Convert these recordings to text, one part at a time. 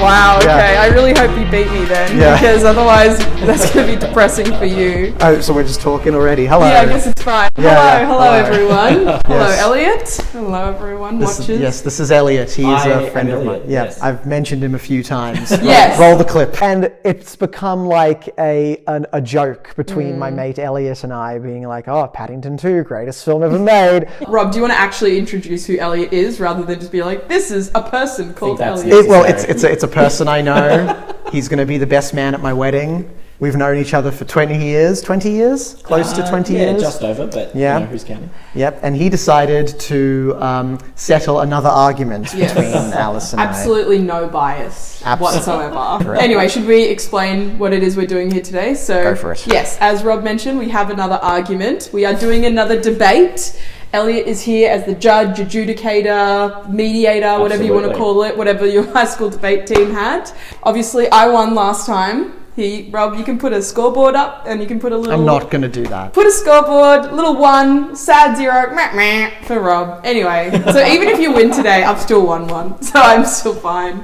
wow, okay. Yeah. I really hope you beat me then, Yeah. because otherwise that's going to be depressing for you. Oh, so we're just talking already. Hello. Yeah, I guess it's fine. Yeah, Hello yeah. everyone. Hello, Yes. Elliot. Hello, everyone. Yes, this is Elliot. He's a friend of mine. Elliot, Yeah, yes. I've mentioned him a few times. Yes. Roll the clip. And it's become like a joke between my mate Elliot and I, being like, oh, Paddington 2, greatest film ever made. Rob, do you want to actually introduce who Elliot is rather than just be like, this is a person called that's Elliot? It's a person I know. He's going to be the best man at my wedding. We've known each other for 20 years? Close to 20 years? Yeah, just over, but Yeah. you know, who's counting? Yep, and he decided to settle another argument Yes. between Alice and Absolutely no bias whatsoever. Correct. Anyway, should we explain what it is we're doing here today? So, Go for it. Yes, as Rob mentioned, we have another argument. We are doing another debate. Elliot is here as the judge, adjudicator, mediator, whatever you want to Absolutely. call it, whatever your high school debate team had. Obviously, I won last time. Rob, you can put a scoreboard up and you can put a little... I'm not going to do that. Put a scoreboard, little 1, sad 0, meh, meh, for Rob. Anyway, so even if you win today, I've still won 1, so I'm still fine.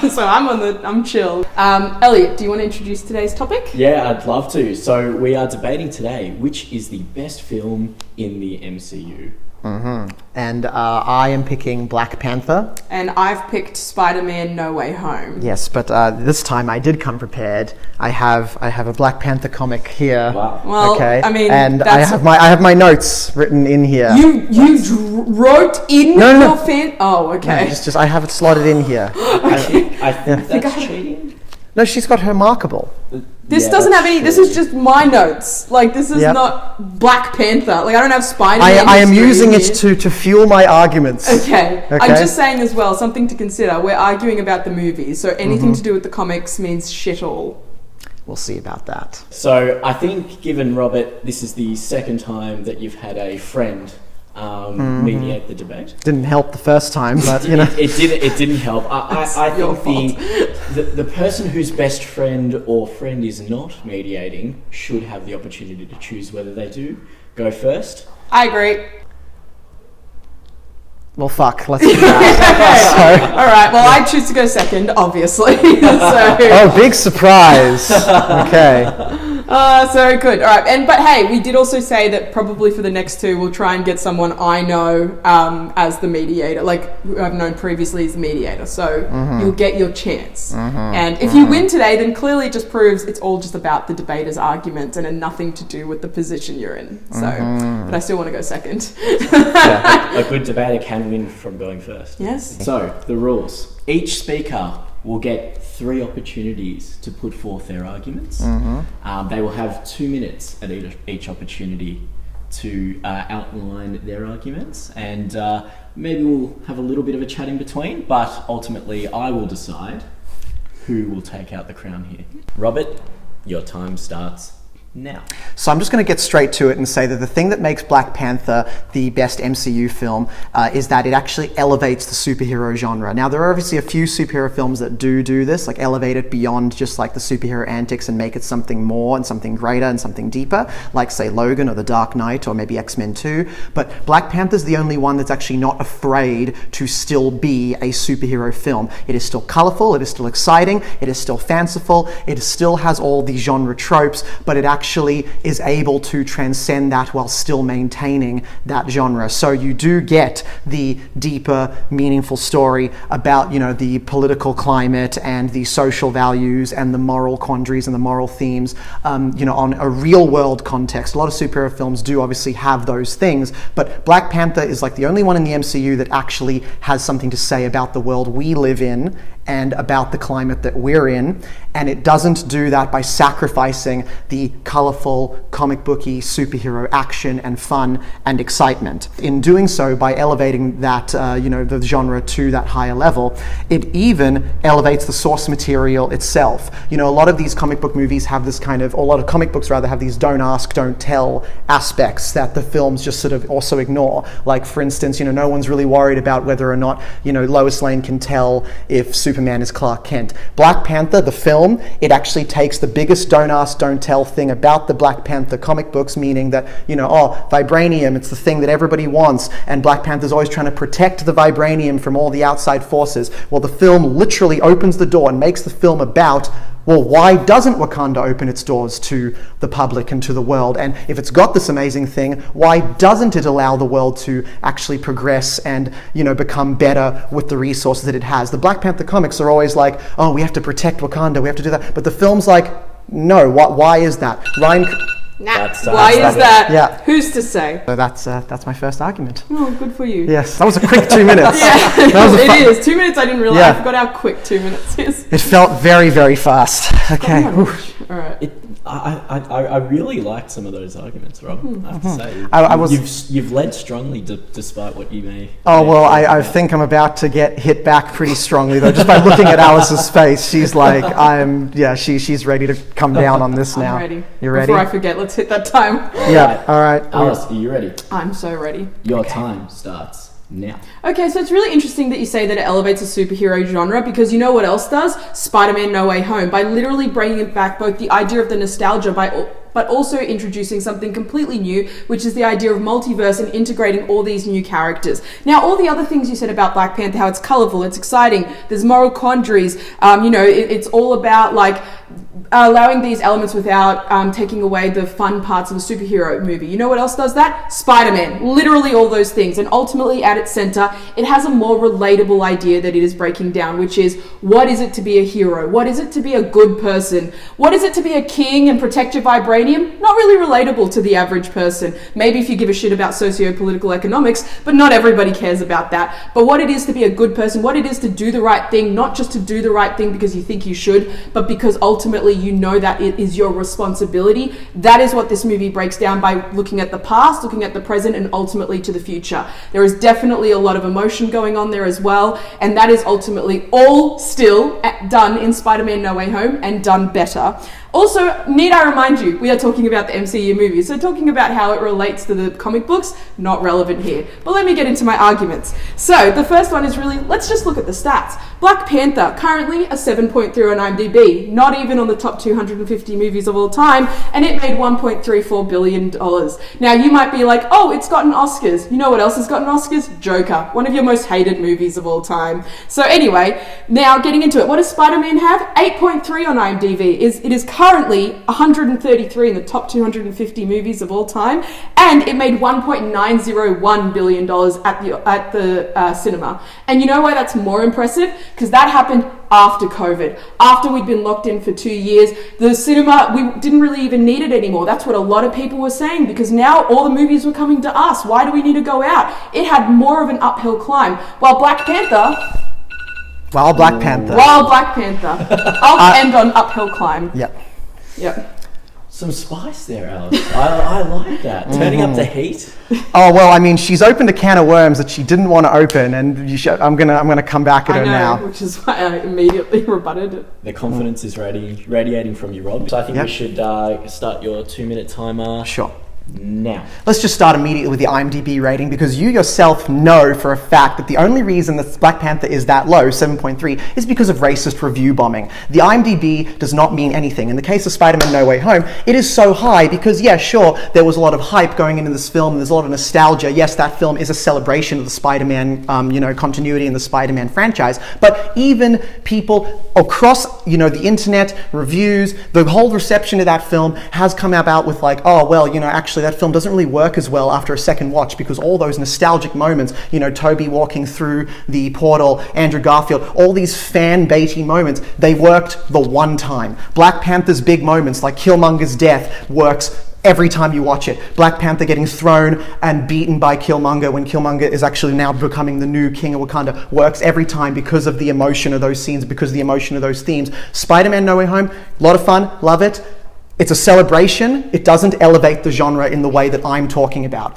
So I'm chill. Elliot, do you want to introduce today's topic? Yeah, I'd love to. So we are debating today which is the best film in the MCU. And I am picking Black Panther. And I've picked Spider-Man No Way Home. Yes, but this time I did come prepared. I have a Black Panther comic here. Wow. Well, Okay. I mean, and that's... I have my notes written in here. You wrote in No. your fan... Oh, okay. No, just I have it slotted in here. I think think that's I- cheating. No, she's got her markable. This Yeah, doesn't that's have any... true. This is just my notes. Like, this is Yep. not Black Panther. Like, I don't have Spider-Man. I am history using in it here. to fuel my arguments. Okay. I'm Okay. just saying as well, something to consider. We're arguing about the movies, so anything Mm-hmm. to do with the comics means shit all. We'll see about that. So I think, given Robert, this is the second time that you've had a friend mediate the debate. Didn't help the first time, but you know. It didn't help. I your think the person whose best friend or friend is not mediating should have the opportunity to choose whether they do go first. I agree. Well, fuck. Let's do that. All right. Well, I choose to go second, obviously. Oh, big surprise. Okay. So good. All right. But hey, we did also say that probably for the next two, we'll try and get someone I know as the mediator, like who I've known previously as the mediator. So you'll get your chance. And if you win today, then clearly it just proves it's all just about the debater's argument and nothing to do with the position you're in. So, but I still want to go second. A good debater can win from going first. Yes. So, the rules. Each speaker will get 3 opportunities to put forth their arguments. They will have 2 minutes at each opportunity to outline their arguments, and maybe we'll have a little bit of a chat in between, but ultimately I will decide who will take out the crown here. Robert, your time starts now. So I'm just going to get straight to it and say that the thing that makes Black Panther the best MCU film is that it actually elevates the superhero genre. Now, there are obviously a few superhero films that do this, like elevate it beyond just like the superhero antics and make it something more and something greater and something deeper, like say Logan or The Dark Knight or maybe X-Men 2. But Black Panther's the only one that's actually not afraid to still be a superhero film. It is still colorful, it is still exciting, it is still fanciful, it still has all the genre tropes, but it actually is able to transcend that while still maintaining that genre. So you do get the deeper, meaningful story about, you know, the political climate and the social values and the moral quandaries and the moral themes, you know, on a real world context. A lot of superhero films do obviously have those things, but Black Panther is like the only one in the MCU that actually has something to say about the world we live in and about the climate that we're in, and it doesn't do that by sacrificing the colorful, comic booky superhero action and fun and excitement. In doing so, by elevating that, you know, the genre to that higher level, it even elevates the source material itself. You know, a lot of these comic book movies have this kind of, or a lot of comic books rather, have these don't ask, don't tell aspects that the films just sort of also ignore. Like, for instance, you know, no one's really worried about whether or not, you know, Lois Lane can tell if Superman is Clark Kent. Black Panther, the film, it actually takes the biggest don't ask, don't tell thing about the Black Panther comic books, meaning that, vibranium, it's the thing that everybody wants, and Black Panther's always trying to protect the vibranium from all the outside forces. Well, the film literally opens the door and makes the film about, well, why doesn't Wakanda open its doors to the public and to the world? And if it's got this amazing thing, why doesn't it allow the world to actually progress and, become better with the resources that it has? The Black Panther comics are always like, oh, we have to protect Wakanda, we have to do that. But the film's like, no, why is that? Why is that? Yeah. Who's to say? So that's my first argument. Oh, good for you. Yes, that was a quick 2 minutes. It is. 2 minutes, I didn't realize. I forgot how quick 2 minutes is. It felt very, very fast. Okay. All right. I really liked some of those arguments, Rob. I have to say, you've led strongly despite what you may. Oh well, I think I'm about to get hit back pretty strongly though. Just by looking at Alice's face, she's like, she's ready to come down on this now. I'm ready. You ready? Before I forget, let's hit that time. Yeah. All right. Alice, are you ready? I'm so ready. Your time starts now. Okay, so it's really interesting that you say that it elevates a superhero genre, because you know what else does? Spider-Man No Way Home, by literally bringing it back both the idea of the nostalgia but also introducing something completely new, which is the idea of multiverse and integrating all these new characters. Now, all the other things you said about Black Panther, how it's colorful, it's exciting, there's moral quandaries, it's all about allowing these elements without taking away the fun parts of a superhero movie. You know what else does that? Spider-Man. Literally all those things. And ultimately, at its center, it has a more relatable idea that it is breaking down, which is, what is it to be a hero? What is it to be a good person? What is it to be a king and protect your vibranium? Not really relatable to the average person. Maybe if you give a shit about socio-political economics, but not everybody cares about that. But what it is to be a good person, what it is to do the right thing, not just to do the right thing because you think you should, but because ultimately you know that it is your responsibility. That is what this movie breaks down by looking at the past, looking at the present, and ultimately to the future. There is definitely a lot of emotion going on there as well, and that is ultimately all still done in Spider-Man No Way Home, and done better. Also, need I remind you, we are talking about the MCU movies, so talking about how it relates to the comic books, not relevant here. But let me get into my arguments. So, the first one is really, let's just look at the stats. Black Panther, currently a 7.3 on IMDb, not even on the top 250 movies of all time, and it made $1.34 billion. Now, you might be like, oh, it's gotten Oscars. You know what else has gotten Oscars? Joker, one of your most hated movies of all time. So anyway, now getting into it, what does Spider-Man have? 8.3 on IMDb. It is currently 133 in the top 250 movies of all time, and it made $1.901 billion at the cinema. And you know why that's more impressive? Because that happened after COVID. After we'd been locked in for 2 years, the cinema, we didn't really even need it anymore. That's what a lot of people were saying, because now all the movies were coming to us. Why do we need to go out? It had more of an uphill climb. While Black Panther, I'll end on uphill climb. Yep. Some spice there, Alice. I like that. Turning up the heat. Oh well, I mean, she's opened a can of worms that she didn't want to open, and I'm gonna come back at her now. Which is why I immediately rebutted it. The confidence is radiating from you, Rob. So I think we should start your 2-minute timer. Sure. Now. Let's just start immediately with the IMDb rating, because you yourself know for a fact that the only reason that Black Panther is that low, 7.3, is because of racist review bombing. The IMDb does not mean anything. In the case of Spider-Man No Way Home, it is so high because, yeah, sure, there was a lot of hype going into this film, there's a lot of nostalgia. Yes, that film is a celebration of the Spider-Man, continuity in the Spider-Man franchise, but even people across, the internet, reviews, the whole reception of that film has come about with like, oh, well, actually that film doesn't really work as well after a second watch, because all those nostalgic moments, Toby walking through the portal, Andrew Garfield, all these fan-baity moments, they worked the one time. Black Panther's big moments, like Killmonger's death, works every time you watch it. Black Panther getting thrown and beaten by Killmonger when Killmonger is actually now becoming the new king of Wakanda works every time because of the emotion of those scenes, because of the emotion of those themes. Spider-Man No Way Home, a lot of fun, love it. It's a celebration. It doesn't elevate the genre in the way that I'm talking about.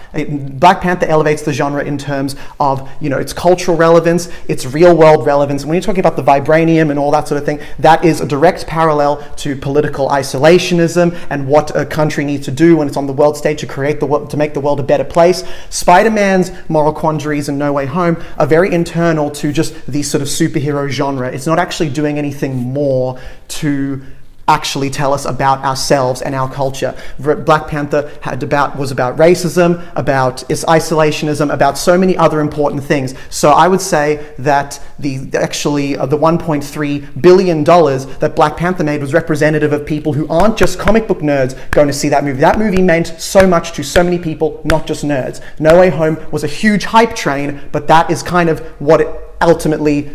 Black Panther elevates the genre in terms of, its cultural relevance, its real-world relevance. When you're talking about the vibranium and all that sort of thing, that is a direct parallel to political isolationism and what a country needs to do when it's on the world stage to make the world a better place. Spider-Man's moral quandaries in No Way Home are very internal to just the sort of superhero genre. It's not actually doing anything more to actually tell us about ourselves and our culture. Black Panther was about racism, about its isolationism, about so many other important things. So I would say that the $1.3 billion that Black Panther made was representative of people who aren't just comic book nerds going to see that movie. That movie meant so much to so many people, not just nerds. No Way Home was a huge hype train, but that is kind of what it ultimately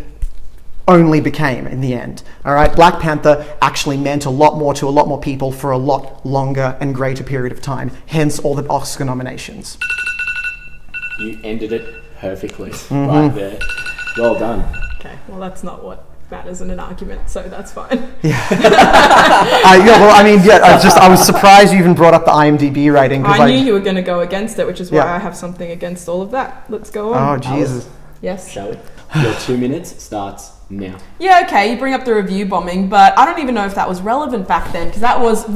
only became in the end. All right, Black Panther actually meant a lot more to a lot more people for a lot longer and greater period of time, hence all the Oscar nominations. You ended it perfectly right there. Well done. Okay, well that's not what matters in an argument, so that's fine. Yeah. I was surprised you even brought up the IMDb rating. I knew you were going to go against it, which is why I have something against all of that. Let's go on. Oh, Jesus. Yes. Shall we? Your 2 minutes starts now. Yeah, okay, you bring up the review bombing, but I don't even know if that was relevant back then, because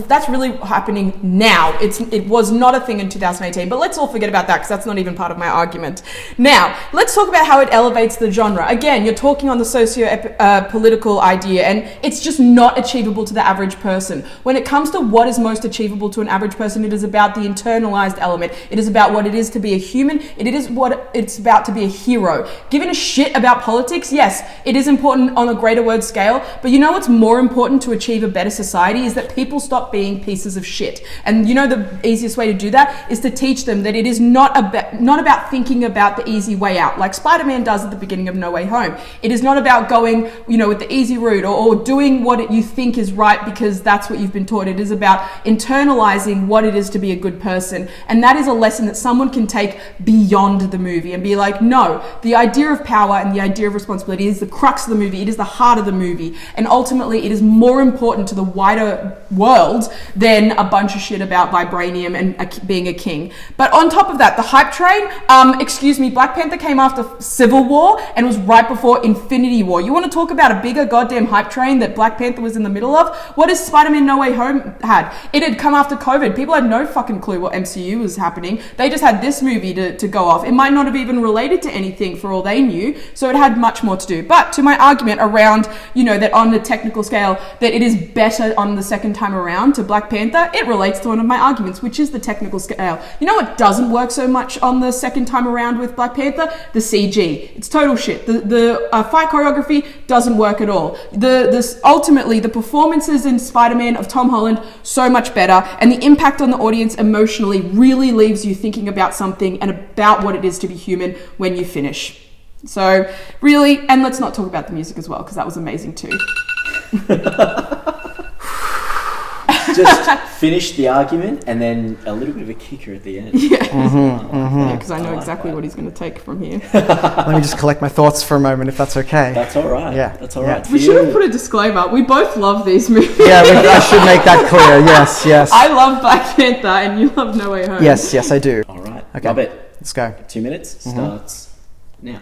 that's really happening now. It was not a thing in 2018, but let's all forget about that, because that's not even part of my argument. Now, let's talk about how it elevates the genre. Again, you're talking on the socio-political idea, and it's just not achievable to the average person. When it comes to what is most achievable to an average person, it is about the internalized element. It is about what it is to be a human. It is what it's about to be a hero. Giving a shit about politics, yes, it is important on a greater word scale, but you know what's more important to achieve a better society is that people stop being pieces of shit. And the easiest way to do that is to teach them that it is not about thinking about the easy way out, like Spiderman does at the beginning of No Way Home. It is not about going, with the easy route or doing what you think is right because that's what you've been taught. It is about internalizing what it is to be a good person. And that is a lesson that someone can take beyond the movie and be like, no, the idea of power and the idea of responsibility is the crux of the movie. It is the heart of the movie. And ultimately, it is more important to the wider world than a bunch of shit about vibranium and being a king. But on top of that, the hype train, Black Panther came after Civil War and was right before Infinity War. You want to talk about a bigger goddamn hype train that Black Panther was in the middle of? What has Spider-Man No Way Home had? It had come after COVID. People had no fucking clue what MCU was happening. They just had this movie to go off. It might not have even related to anything for all they knew, so it had much more to do. But to my argument around, that on the technical scale, that it is better on the second time around to Black Panther, it relates to one of my arguments, which is the technical scale. You know what doesn't work so much on the second time around with Black Panther? The CG. It's total shit. The fight choreography doesn't work at all. Ultimately, the performances in Spider-Man of Tom Holland, so much better, and the impact on the audience emotionally really leaves you thinking about something and about what it is to be human when you finish. So really, and let's not talk about the music as well, because that was amazing too. Just finish the argument and then a little bit of a kicker at the end. Yeah, because I know exactly what he's going to take from here. Let me just collect my thoughts for a moment, if that's okay. That's all right. Yeah, that's all right. We should have put a disclaimer. We both love these movies. Yeah, I should make that clear. Yes. I love Black Panther and you love No Way Home. Yes, I do. All right. Okay. Love it. Let's go. 2 minutes starts now.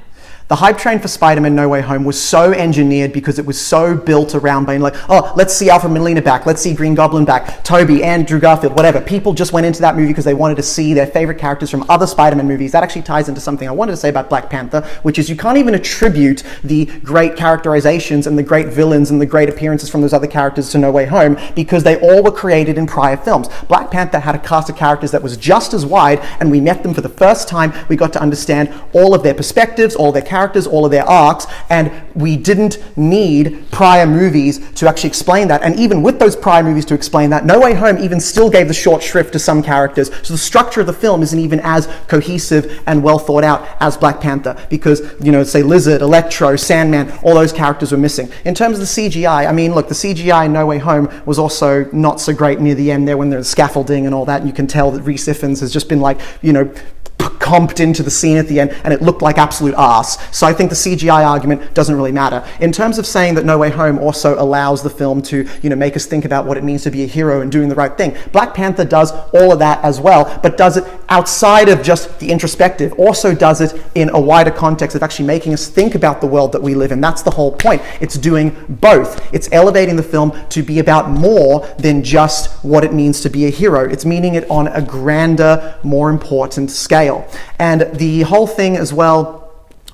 The hype train for Spider-Man No Way Home was so engineered because it was so built around being like, oh, let's see Alfred Molina back, let's see Green Goblin back, Toby, Andrew Garfield, whatever. People just went into that movie because they wanted to see their favorite characters from other Spider-Man movies. That actually ties into something I wanted to say about Black Panther, which is you can't even attribute the great characterizations and the great villains and the great appearances from those other characters to No Way Home because they all were created in prior films. Black Panther had a cast of characters that was just as wide, and we met them for the first time. We got to understand all of their perspectives, all their characters, all of their arcs, and we didn't need prior movies to actually explain that. And even with those prior movies to explain that, No Way Home even still gave the short shrift to some characters. So the structure of the film isn't even as cohesive and well thought out as Black Panther because, say Lizard, Electro, Sandman, all those characters were missing. In terms of the CGI, the CGI in No Way Home was also not so great near the end there when there's scaffolding and all that. And you can tell that Rhys Ifans has just been comped into the scene at the end, and it looked like absolute arse. So I think the CGI argument doesn't really matter. In terms of saying that No Way Home also allows the film to, make us think about what it means to be a hero and doing the right thing, Black Panther does all of that as well, but does it outside of just the introspective, also does it in a wider context of actually making us think about the world that we live in. That's the whole point. It's doing both. It's elevating the film to be about more than just what it means to be a hero. It's meaning it on a grander, more important scale. And the whole thing as well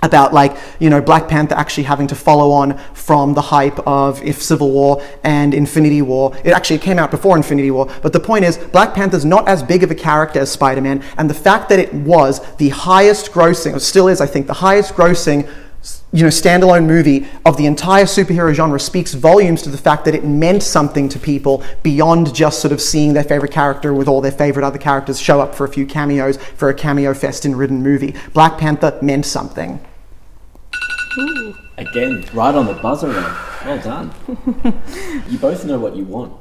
about Black Panther actually having to follow on from the hype of if Civil War and Infinity War. It came out before Infinity War, but the point is Black Panther's not as big of a character as Spider-Man, and the fact that it was the highest grossing, or still is, I think, the highest grossing standalone movie of the entire superhero genre speaks volumes to the fact that it meant something to people beyond just sort of seeing their favorite character with all their favorite other characters show up for a few cameos for a cameo fest-ridden movie. Black Panther meant something. Ooh. Again, right on the buzzer there. Well done. You both know what you want.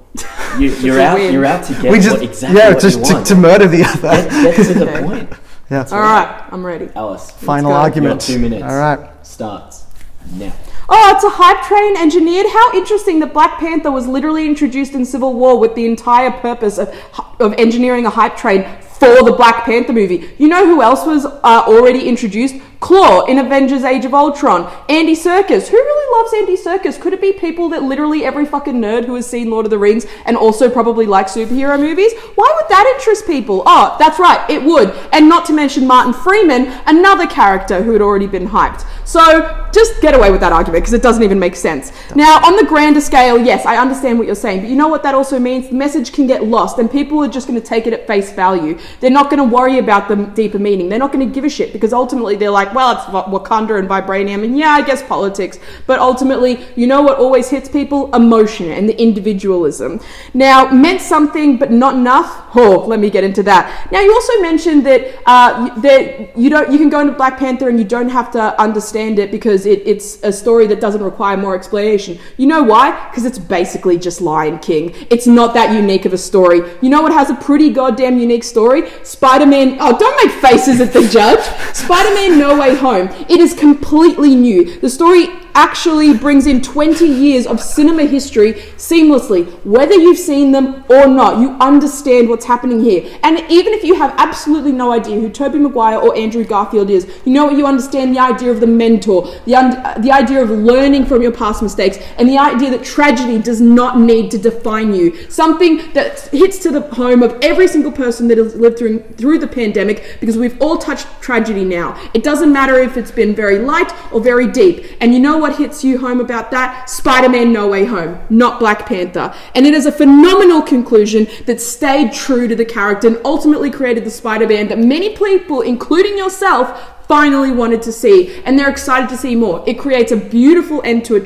You're out to get what you want. To murder the other. Get to the point. Yeah. All right, I'm ready. Alice. Final argument. 2 minutes. All right. Starts now. Oh, it's a hype train engineered. How interesting that Black Panther was literally introduced in Civil War with the entire purpose of engineering a hype train for the Black Panther movie. You know who else was already introduced? Claw in Avengers Age of Ultron. Andy Serkis. Who really loves Andy Serkis? Could it be people that literally every fucking nerd who has seen Lord of the Rings and also probably like superhero movies? Why would that interest people? Oh, that's right, it would. And not to mention Martin Freeman, another character who had already been hyped. So just get away with that argument because it doesn't even make sense. Now, on the grander scale, yes, I understand what you're saying, but you know what that also means? The message can get lost and people are just going to take it at face value. They're not going to worry about the deeper meaning. They're not going to give a shit because ultimately they're like, well, it's Wakanda and vibranium, and yeah, I guess politics. But ultimately, you know what always hits people? Emotion and the individualism. Now, meant something, but not enough. Oh, let me get into that. Now, you also mentioned that you can go into Black Panther and you don't have to understand it because it's a story that doesn't require more explanation. You know why? Because it's basically just Lion King. It's not that unique of a story. You know what has a pretty goddamn unique story? Spider-Man. Oh, don't make faces at the judge. Spider-Man No Way Home. It is completely new. The story actually brings in 20 years of cinema history seamlessly. Whether you've seen them or not, you understand what's happening here. And even if you have absolutely no idea who Tobey Maguire or Andrew Garfield is, you know what, you understand the idea of the mentor, the idea of learning from your past mistakes, and the idea that tragedy does not need to define you. Something that hits to the home of every single person that has lived through the pandemic, because we've all touched tragedy now. It doesn't matter if it's been very light or very deep. And you know what hits you home about that? Spider-Man No Way Home, not Black Panther. And it is a phenomenal conclusion that stayed true to the character and ultimately created the Spider-Man that many people, including yourself, finally wanted to see. And they're excited to see more. It creates a beautiful end to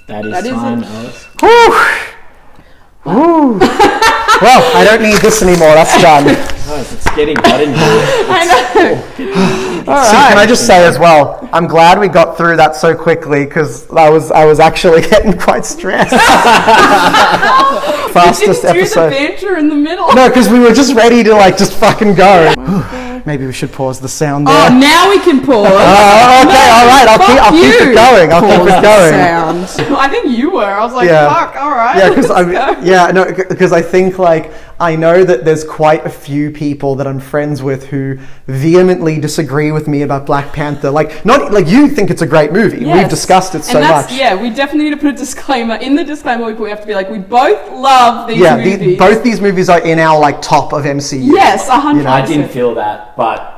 That is time, Alice. Ooh. Well, I don't need this anymore. That's done. Guys, it's getting hot in here. I know. All right. Can I just say as well, I'm glad we got through that so quickly because I was actually getting quite stressed. Fastest you didn't episode. Do the banter in the middle. No, because we were just ready to just fucking go. Maybe we should pause the sound there. Oh, now we can pause. Okay, all right. I'll keep it going. I'll keep it going. Sound. I think you were. I was like, Yeah. fuck, all right. Yeah, because I think I know that there's quite a few people that I'm friends with who vehemently disagree with me about Black Panther. Not you think it's a great movie. Yes. We've discussed it so much. Yeah, we definitely need to put a disclaimer. In the disclaimer, we have to be like, we both love these movies. Both these movies are in our top of MCU. Yes, 100%. I didn't feel that, but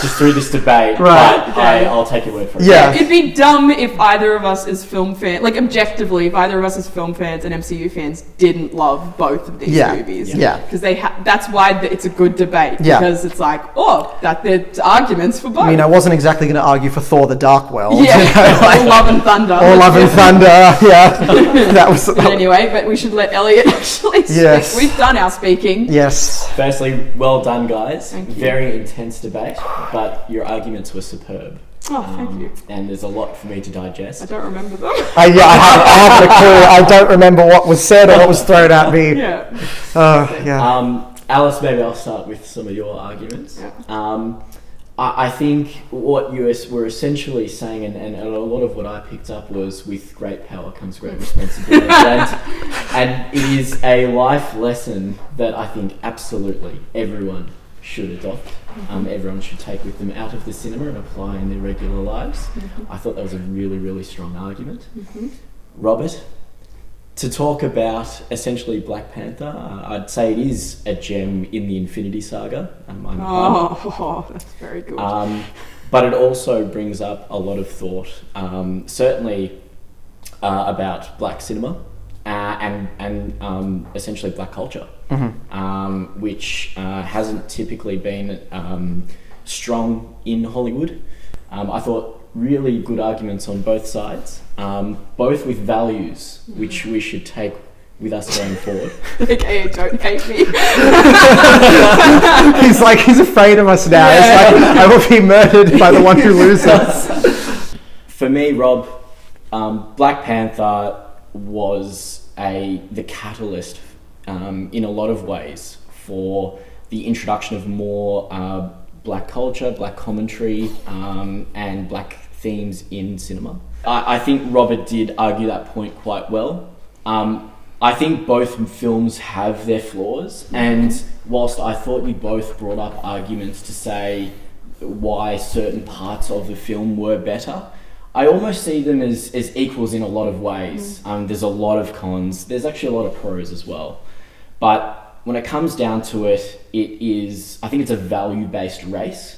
just through this debate, right. But I'll take your word for it. Yeah. It'd be dumb if either of us as film fans, objectively, if either of us as film fans and MCU fans didn't love both of these movies. Yeah. Because that's why it's a good debate. Yeah. Because it's like, there's arguments for both. I mean, I wasn't exactly going to argue for Thor: The Dark World. Yeah. Or Love and Thunder. Or Love and Thunder, yeah. Anyway, but we should let Elliot actually speak. Yes. We've done our speaking. Yes. Firstly, well done, guys. Thank you. Very intense debate, but your arguments were superb. Oh, thank you. And there's a lot for me to digest. I don't remember them. I haven't a clue. I don't remember what was said or what was thrown at me. Yeah. Yeah. Alice, maybe I'll start with some of your arguments. Yeah. I think what you were essentially saying, and a lot of what I picked up was, with great power comes great responsibility. and it is a life lesson that I think absolutely everyone should adopt. Everyone should take with them out of the cinema and apply in their regular lives. I thought that was a really, really strong argument. Robert, to talk about essentially Black Panther, I'd say it is a gem in the Infinity Saga. That's very good. But it also brings up a lot of thought, certainly about black cinema and essentially black culture, which hasn't typically been strong in Hollywood. I thought really good arguments on both sides, both with values which we should take with us going forward. Okay, don't hate me. he's afraid of us now. Yeah. He's like, I will be murdered by the one who loses. For me, Rob, Black Panther was the catalyst in a lot of ways for the introduction of more black culture, black commentary, and black themes in cinema. I think Robert did argue that point quite well. I think both films have their flaws, and whilst I thought you both brought up arguments to say why certain parts of the film were better, I almost see them as equals in a lot of ways. There's a lot of cons, there's actually a lot of pros as well. But when it comes down to it, I think it's a value-based race.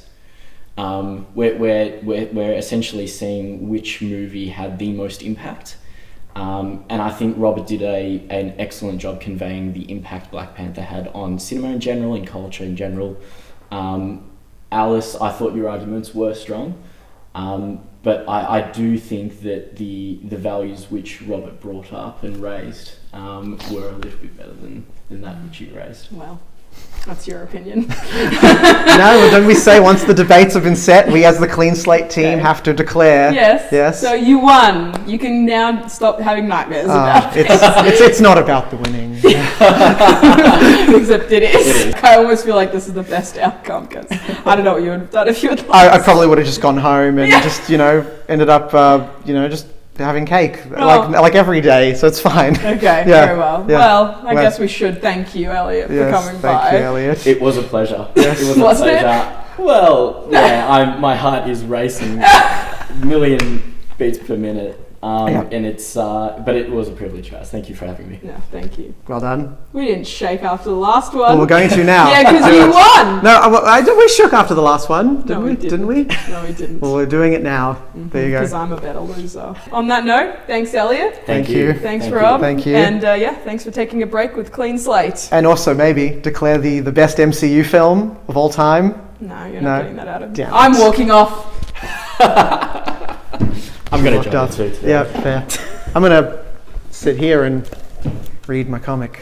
We're essentially seeing which movie had the most impact. And I think Robert did an excellent job conveying the impact Black Panther had on cinema in general, in culture in general. Alice, I thought your arguments were strong, but I do think that the values which Robert brought up and raised were a little bit better than that which you raised. Well, that's your opinion. No, don't we say once the debates have been set, we as the Clean Slate team have to declare. Yes. So you won. You can now stop having nightmares about it. It's not about the winning. Except it is. I almost feel like this is the best outcome, because I don't know what you would have done if you had lost. I probably would have just gone home and just, ended up, just having cake like every day, so it's fine. Okay, very well. Yeah. Well, I guess we should thank you, Elliot, for coming by. Thank you, Elliot. It was a pleasure. Yes. It was a pleasure. Well, yeah, my heart is racing, million beats per minute. And it's, but it was a privilege, guys. Thank you for having me. Yeah, thank you. Well done. We didn't shake after the last one. Well, we're going to now. Yeah, because you won. No, we shook after the last one, didn't we? Didn't we? No, we didn't. Well, we're doing it now. There you go. Because I'm a better loser. On that note, thanks, Elliot. Thank you. Thanks, Rob. Thank you. And thanks for taking a break with Clean Slate. And also maybe declare the best MCU film of all time. No, you're not getting that out of me. Damn I'm walking off. I'm going to jump too. Yeah, fair. I'm going to sit here and read my comic.